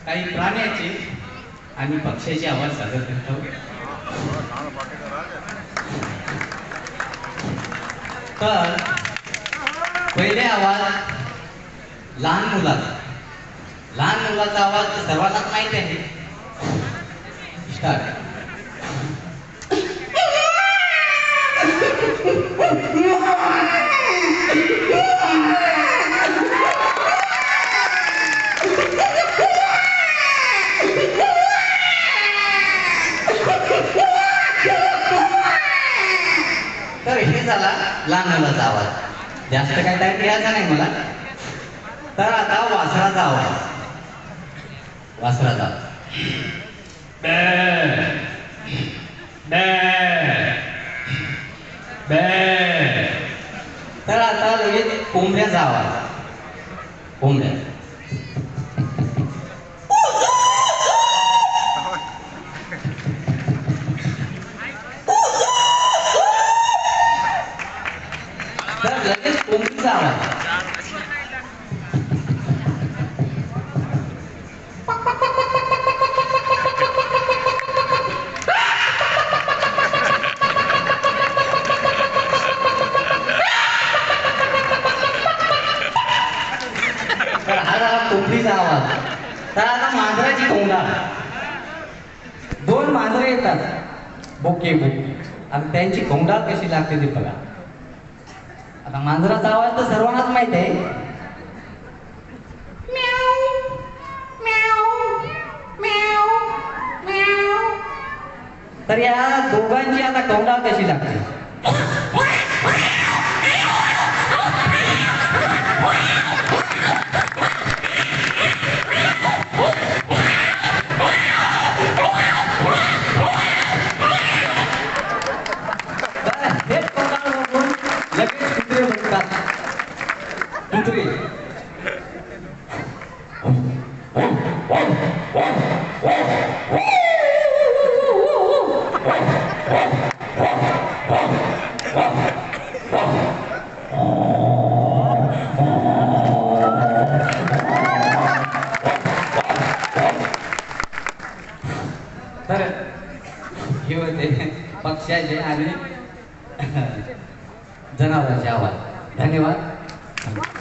काही प्राण्याचे आणि पक्ष्याचे आवाज सादर करतो. तर पहिले आवाज लहान मुलाचा. लहान मुलाचा आवाज सर्वांनाच माहिती आहे. स्टार्ट. तर हे झाला लहान मुलाचा आवाज. जास्त काही टाइम घ्यायचा नाही मला. तर आता वासराचा आवाज. वासराचा तर आता लगेच कोंबड्याचा आवाज. कोंबड्या तर लगेच कोंबडीचा आवाज. तर हा झाला कोंबडीचा आवाज. तर आता मांजराची कोंबडा. दोन मांजरे येतात बोके बोके आणि त्यांची कोंबडा कशी लागते ते बघा. आता मांजराचा आवाज तर सर्वांनाच माहित आहे. तर या दोघांची आता कोंबडा कशी लागते. लगेच कुत्रे बघतात. कुत्रे तर हे होते पक्ष्याचे आणि जनावरांचे आवाज. धन्यवाद.